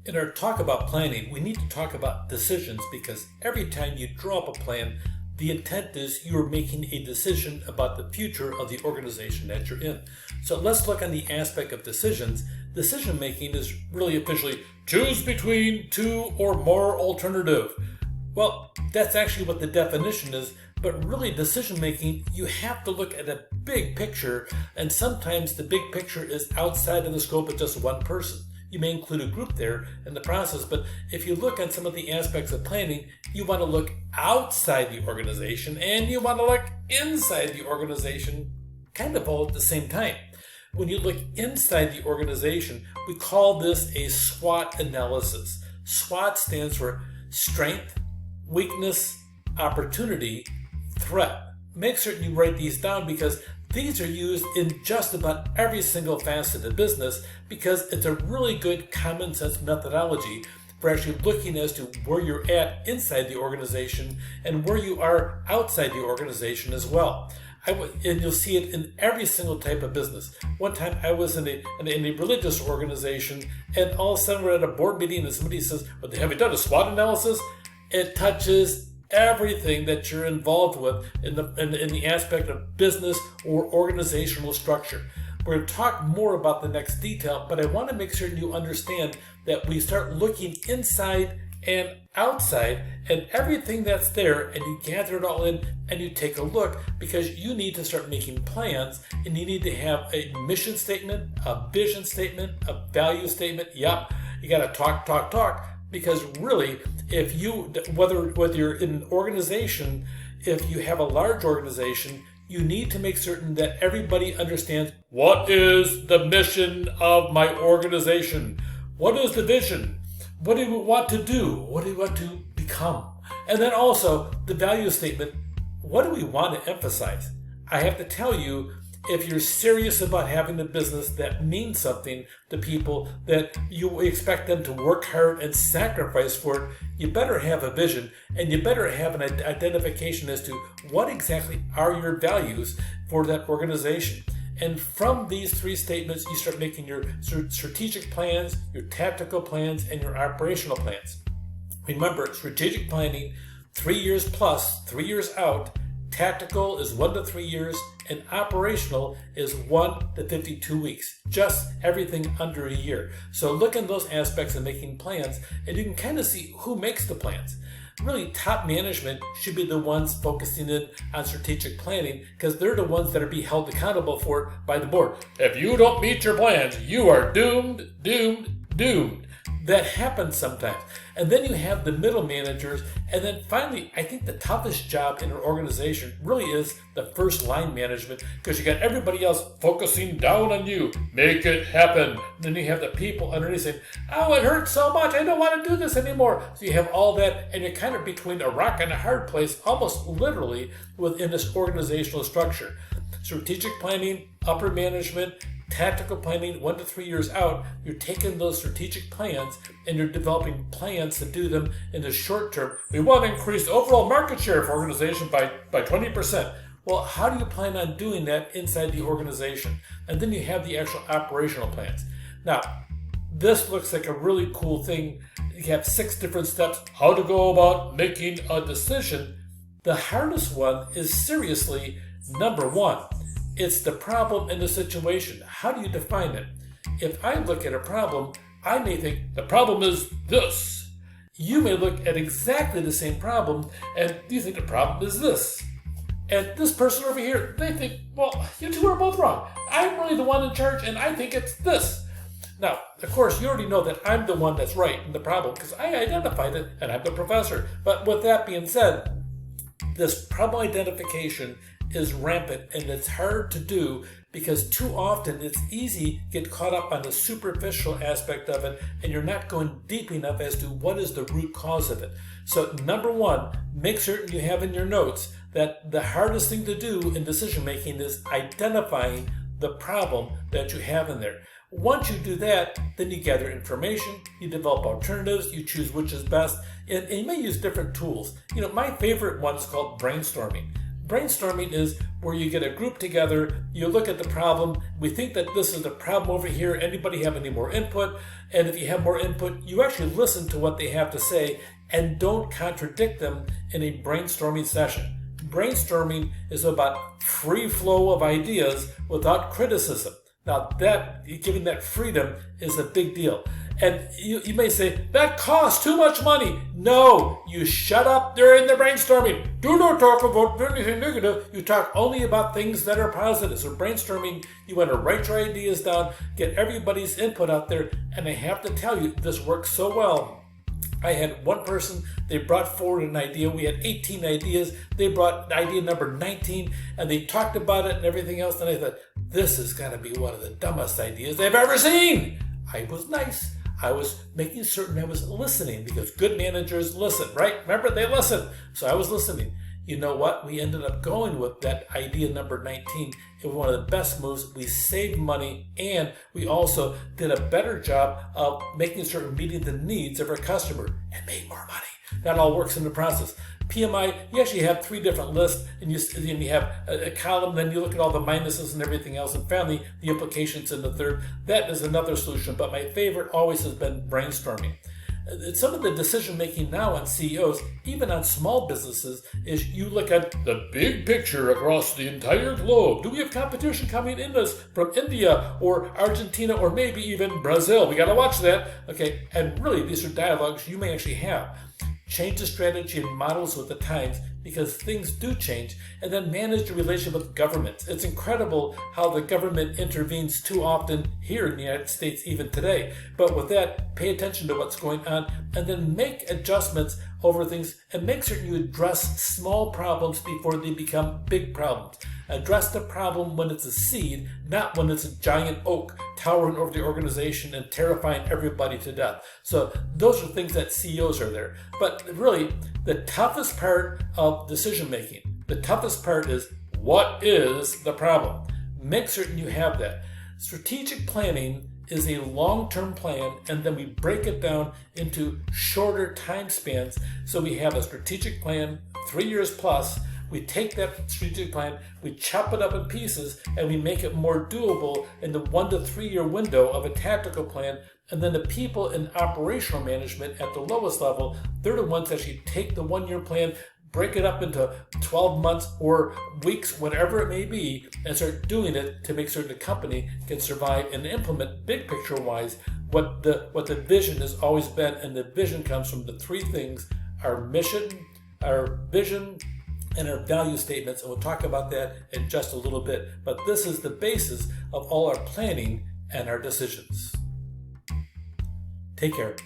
In our talk about planning, we need to talk about decisions because every time you draw up a plan, the intent is you are making a decision about the future of the organization that you're in. So let's look on the aspect of decisions. Decision making is really officially choose between two or more alternative. Well, that's actually what the definition is, but really decision making, you have to look at a big picture, and sometimes the big picture is outside of the scope of just one person. You may include a group there in the process, but if you look at some of the aspects of planning, you want to look outside the organization and you want to look inside the organization, kind of all at the same time. When you look inside the organization, we call this a SWOT analysis. SWOT stands for strength, weakness, opportunity, threat. Make certain you write these down because these are used in just about every single facet of business because it's a really good common sense methodology for actually looking as to where you're at inside the organization and where you are outside the organization as well. And you'll see it in every single type of business. One time I was in a religious organization, and all of a sudden we're at a board meeting and somebody says, well, have you done a SWOT analysis? It touches everything that you're involved with in the aspect of business or organizational structure. We're going to talk more about the next detail, but I want to make sure you understand that we start looking inside and outside and everything that's there, and you gather it all in and you take a look because you need to start making plans, and you need to have a mission statement, a vision statement, a value statement. Yep, you got to talk. Because really, if you, whether you're in an organization, if you have a large organization, you need to make certain that everybody understands what is the mission of my organization? What is the vision? What do we want to do? What do we want to become? And then also the value statement. What do we want to emphasize? I have to tell you, if you're serious about having a business that means something to people, that you expect them to work hard and sacrifice for it, you better have a vision and you better have an identification as to what exactly are your values for that organization. And from these three statements, you start making your strategic plans, your tactical plans, and your operational plans. Remember, strategic planning, 3 years plus, 3 years out. Tactical is 1 to 3 years, and operational is 1 to 52 weeks. Just everything under a year. So look in those aspects of making plans, and you can kind of see who makes the plans. Really, top management should be the ones focusing in on strategic planning because they're the ones that are being held accountable for it by the board. If you don't meet your plans, you are doomed. That happens sometimes. And then you have the middle managers. And then finally, I think the toughest job in an organization really is the first line management because you got everybody else focusing down on you. Make it happen. Then you have the people underneath saying, oh, it hurts so much. I don't want to do this anymore. So you have all that, and you're kind of between a rock and a hard place, almost literally within this organizational structure. Strategic planning, upper management, tactical planning, 1 to 3 years out, you're taking those strategic plans and you're developing plans to do them in the short term. We want to increase the overall market share of organization by 20%. Well, how do you plan on doing that inside the organization? And then you have the actual operational plans. Now, this looks like a really cool thing. You have 6 different steps, how to go about making a decision. The hardest one is seriously number 1. It's the problem and the situation. How do you define it? If I look at a problem, I may think the problem is this. You may look at exactly the same problem and you think the problem is this. And this person over here, they think, well, you two are both wrong. I'm really the one in charge and I think it's this. Now, of course, you already know that I'm the one that's right in the problem because I identified it and I'm the professor. But with that being said, this problem identification is rampant and it's hard to do because too often it's easy to get caught up on the superficial aspect of it and you're not going deep enough as to what is the root cause of it. So number 1, make certain you have in your notes that the hardest thing to do in decision making is identifying the problem that you have in there. Once you do that, then you gather information, you develop alternatives, you choose which is best, and you may use different tools. My favorite one is called brainstorming. Brainstorming is where you get a group together, you look at the problem, we think that this is the problem over here, anybody have any more input? And if you have more input, you actually listen to what they have to say and don't contradict them in a brainstorming session. Brainstorming is about free flow of ideas without criticism. Now that, giving that freedom is a big deal. And you may say, that costs too much money. No, you shut up during the brainstorming. Do not talk about anything negative. You talk only about things that are positive. So brainstorming, you want to write your ideas down, get everybody's input out there. And I have to tell you, this works so well. I had one person, they brought forward an idea. We had 18 ideas. They brought idea number 19, and they talked about it and everything else. And I thought, this is going to be one of the dumbest ideas I've ever seen. I was nice. I was making certain I was listening, because good managers listen, right? Remember, they listen. So I was listening. You know what? We ended up going with that idea number 19. It was one of the best moves. We saved money, and we also did a better job of making certain meeting the needs of our customer and made more money. That all works in the process. PMI, you actually have 3 different lists, and you have a column, then you look at all the minuses and everything else, and finally the implications in the third. That is another solution, but my favorite always has been brainstorming. Some of the decision making now on CEOs, even on small businesses, is you look at the big picture across the entire globe. Do we have competition coming in us from India or Argentina or maybe even Brazil? We got to watch that. Okay, and really these are dialogues you may actually have. Change the strategy and models with the times, because things do change, and then manage the relationship with government. It's incredible how the government intervenes too often here in the United States even today. But with that, pay attention to what's going on and then make adjustments over things and make certain you address small problems before they become big problems. Address the problem when it's a seed, not when it's a giant oak towering over the organization and terrifying everybody to death. So those are things that CEOs are there. But really, the toughest part of decision making, the toughest part is, what is the problem? Make certain you have that. Strategic planning is a long-term plan, and then we break it down into shorter time spans. So we have a strategic plan, 3 years plus. We take that strategic plan, we chop it up in pieces, and we make it more doable in the 1 to 3 year window of a tactical plan. And then the people in operational management at the lowest level, they're the ones that actually take the 1 year plan, break it up into 12 months or weeks, whatever it may be, and start doing it to make sure the company can survive and implement big picture wise what the vision has always been. And the vision comes from the 3 things: our mission, our vision, and our value statements. And we'll talk about that in just a little bit. But this is the basis of all our planning and our decisions. Take care.